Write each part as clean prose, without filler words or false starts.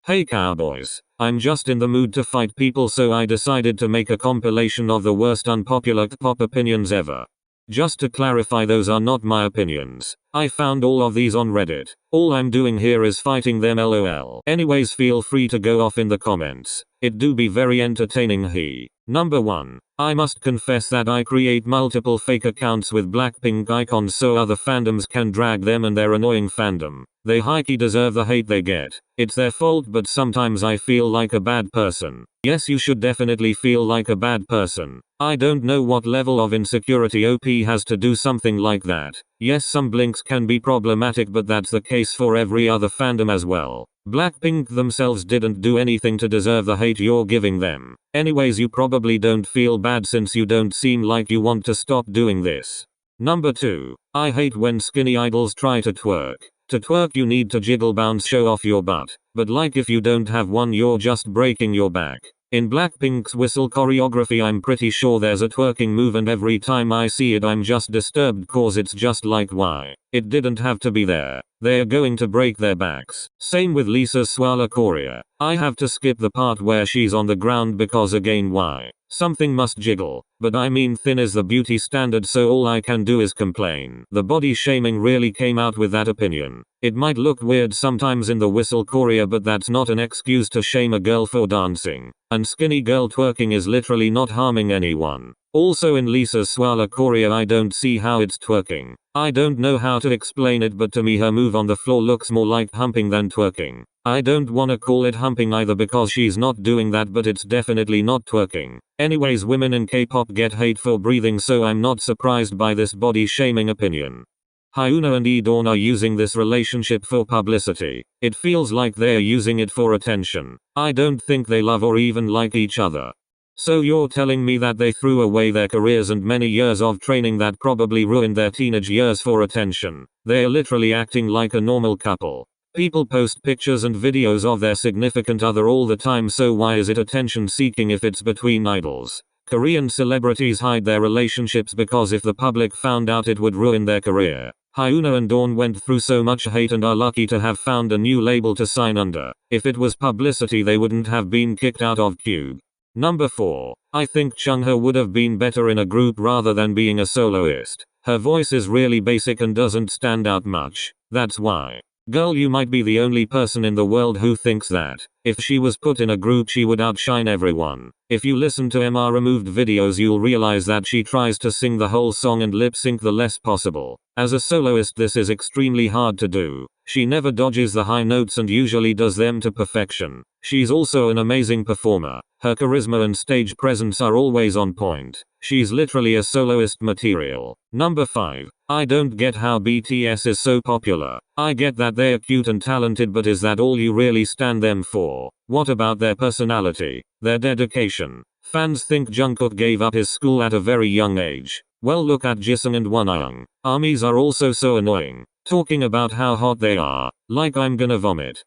Hey cowboys. I'm just in the mood to fight people, so I decided to make a compilation of the worst unpopular kpop opinions ever. Just to clarify, those are not my opinions. I found all of these on Reddit. All I'm doing here is fighting them, lol. Anyways, feel free to go off in the comments. It do be very entertaining. Number 1. I must confess that I create multiple fake accounts with Blackpink icons so other fandoms can drag them and their annoying fandom. They hikey deserve the hate they get. It's their fault, but sometimes I feel like a bad person. Yes, you should definitely feel like a bad person. I don't know what level of insecurity OP has to do something like that. Yes, some blinks can be problematic, but that's the case for every other fandom as well. Blackpink themselves didn't do anything to deserve the hate you're giving them. Anyways, you probably don't feel bad since you don't seem like you want to stop doing this. Number 2. I hate when skinny idols try to twerk. To twerk you need to jiggle, bounce, show off your butt. But like, if you don't have one, you're just breaking your back. In Blackpink's whistle choreography, I'm pretty sure there's a twerking move, and every time I see it I'm just disturbed cause it's just like, why? It didn't have to be there. They're going to break their backs. Same with Lisa's swala choreo. I have to skip the part where she's on the ground because again, why? Something must jiggle. But I mean, thin is the beauty standard, so all I can do is complain. The body shaming really came out with that opinion. It might look weird sometimes in the whistle choreo, but that's not an excuse to shame a girl for dancing. And skinny girl twerking is literally not harming anyone. Also, in Lisa's swala choreo, I don't see how it's twerking. I don't know how to explain it, but to me her move on the floor looks more like humping than twerking. I don't wanna call it humping either because she's not doing that, but it's definitely not twerking. Anyways, women in K-pop get hate for breathing, so I'm not surprised by this body shaming opinion. Hyuna and Dawn are using this relationship for publicity. It feels like they're using it for attention. I don't think they love or even like each other. So you're telling me that they threw away their careers and many years of training that probably ruined their teenage years for attention? They're literally acting like a normal couple. People post pictures and videos of their significant other all the time, so why is it attention seeking if it's between idols? Korean celebrities hide their relationships because if the public found out it would ruin their career. Hyuna and Dawn went through so much hate and are lucky to have found a new label to sign under. If it was publicity, they wouldn't have been kicked out of Cube. Number 4. I think Chungha would have been better in a group rather than being a soloist. Her voice is really basic and doesn't stand out much. That's why. Girl, you might be the only person in the world who thinks that. If she was put in a group, she would outshine everyone. If you listen to MR removed videos, you'll realize that she tries to sing the whole song and lip sync the less possible. As a soloist, this is extremely hard to do. She never dodges the high notes and usually does them to perfection. She's also an amazing performer. Her charisma and stage presence are always on point. She's literally a soloist material. Number 5. I don't get how BTS is so popular. I get that they're cute and talented, but is that all you really stand them for? What about their personality? Their dedication? Fans think Jungkook gave up his school at a very young age. Well, look at Jisung and Wonyoung. Armies are also so annoying. Talking about how hot they are. Like, I'm gonna vomit.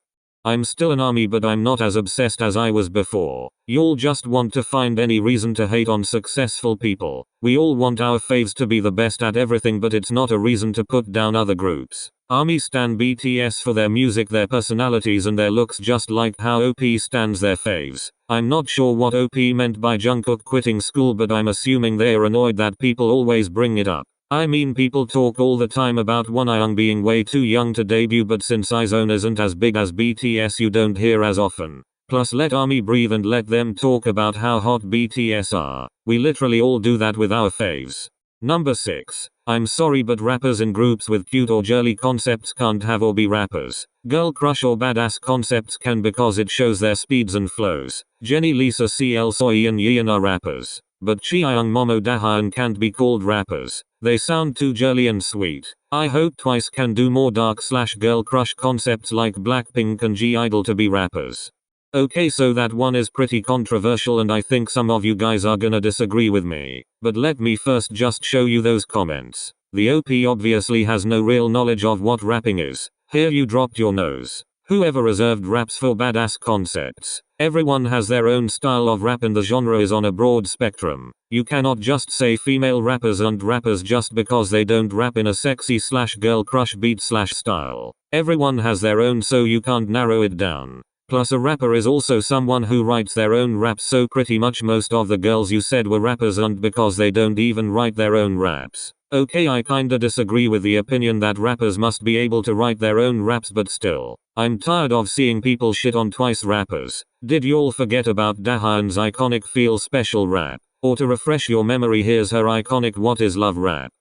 I'm still an army, but I'm not as obsessed as I was before. Y'all just want to find any reason to hate on successful people. We all want our faves to be the best at everything, but it's not a reason to put down other groups. Army stan BTS for their music, their personalities and their looks, just like how OP stans their faves. I'm not sure what OP meant by Jungkook quitting school, but I'm assuming they're annoyed that people always bring it up. I mean, people talk all the time about Wonyoung being way too young to debut, but since IZ*ONE isn't as big as BTS, you don't hear as often. Plus, let ARMY breathe and let them talk about how hot BTS are. We literally all do that with our faves. Number 6. I'm sorry, but rappers in groups with cute or girly concepts can't have or be rappers. Girl crush or badass concepts can because it shows their speeds and flows. Jennie, Lisa, CL, Soy and Yeon are rappers. But Chaeyoung, Momo, Dahyun can't be called rappers. They sound too girly and sweet. I hope Twice can do more dark/girl crush concepts like Blackpink and G-Idol to be rappers. Okay, so that one is pretty controversial and I think some of you guys are gonna disagree with me. But let me first just show you those comments. The OP obviously has no real knowledge of what rapping is. Here you dropped your nose. Whoever reserved raps for badass concepts? Everyone has their own style of rap and the genre is on a broad spectrum. You cannot just say female rappers aren't rappers just because they don't rap in a sexy/girl crush beat/style. Everyone has their own, so you can't narrow it down. Plus a rapper is also someone who writes their own raps, so pretty much most of the girls you said were rappers aren't because they don't even write their own raps. Okay, I kinda disagree with the opinion that rappers must be able to write their own raps, but still, I'm tired of seeing people shit on Twice rappers. Did y'all forget about Dahyun's iconic Feel Special rap? Or to refresh your memory, here's her iconic What Is Love rap.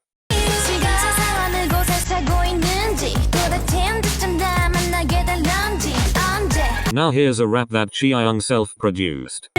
Now here's a rap that Chiyoung self-produced.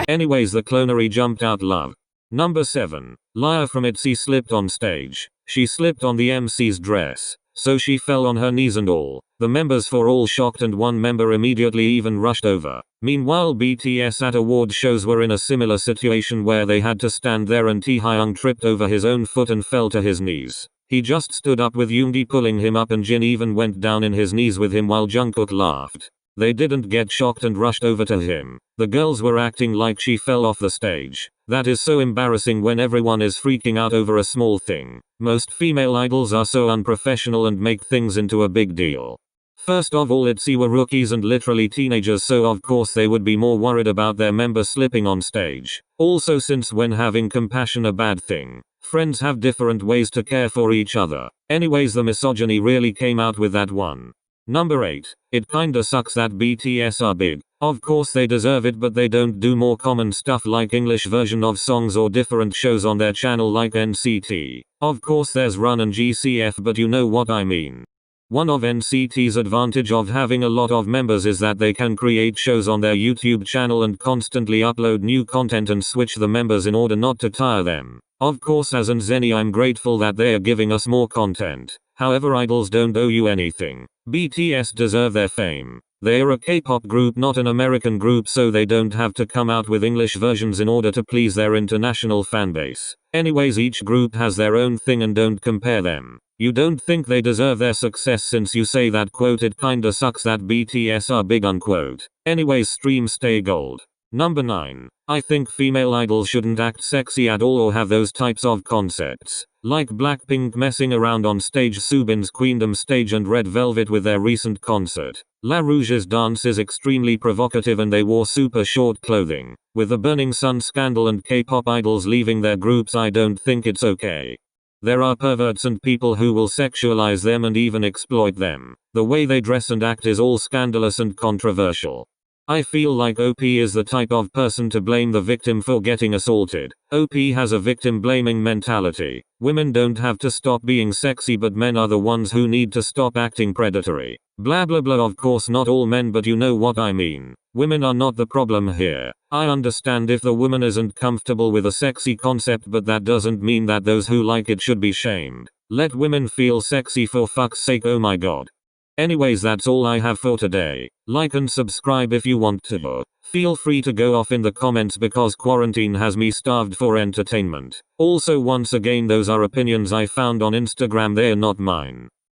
Anyways, the clonery jumped out love. Number 7. Liar from ITZY slipped on stage. She slipped on the MC's dress, so she fell on her knees and all. The members were all shocked and one member immediately even rushed over. Meanwhile, BTS at award shows were in a similar situation where they had to stand there and Taehyung tripped over his own foot and fell to his knees. He just stood up with Yoongi pulling him up and Jin even went down in his knees with him while Jungkook laughed. They didn't get shocked and rushed over to him. The girls were acting like she fell off the stage. That is so embarrassing when everyone is freaking out over a small thing. Most female idols are so unprofessional and make things into a big deal. First of all, ITZY were rookies and literally teenagers, so of course they would be more worried about their member slipping on stage. Also, since when having compassion a bad thing? Friends have different ways to care for each other. Anyways, the misogyny really came out with that one. Number 8. It kinda sucks that BTS are big. Of course they deserve it, but they don't do more common stuff like English version of songs or different shows on their channel like NCT. Of course there's Run and GCF, but you know what I mean. One of NCT's advantage of having a lot of members is that they can create shows on their YouTube channel and constantly upload new content and switch the members in order not to tire them. Of course, as an Zenny, I'm grateful that they are giving us more content. However, idols don't owe you anything. BTS deserve their fame. They are a K-pop group, not an American group, so they don't have to come out with English versions in order to please their international fanbase. Anyways, each group has their own thing and don't compare them. You don't think they deserve their success since you say that quote, it kinda sucks that BTS are big unquote. Anyways, stream stay gold. Number 9. I think female idols shouldn't act sexy at all or have those types of concepts. Like Blackpink messing around on stage, Subin's Queendom stage and Red Velvet with their recent concert. La Rouge's dance is extremely provocative and they wore super short clothing. With the Burning Sun scandal and K-pop idols leaving their groups, I don't think it's okay. There are perverts and people who will sexualize them and even exploit them. The way they dress and act is all scandalous and controversial. I feel like OP is the type of person to blame the victim for getting assaulted. OP has a victim blaming mentality. Women don't have to stop being sexy, but men are the ones who need to stop acting predatory. Blah blah blah. Of course not all men, but you know what I mean. Women are not the problem here. I understand if the woman isn't comfortable with a sexy concept, but that doesn't mean that those who like it should be shamed. Let women feel sexy for fuck's sake, oh my god. Anyways, that's all I have for today. Like and subscribe if you want to. Feel free to go off in the comments because quarantine has me starved for entertainment. Also, once again, those are opinions I found on Instagram, they're not mine.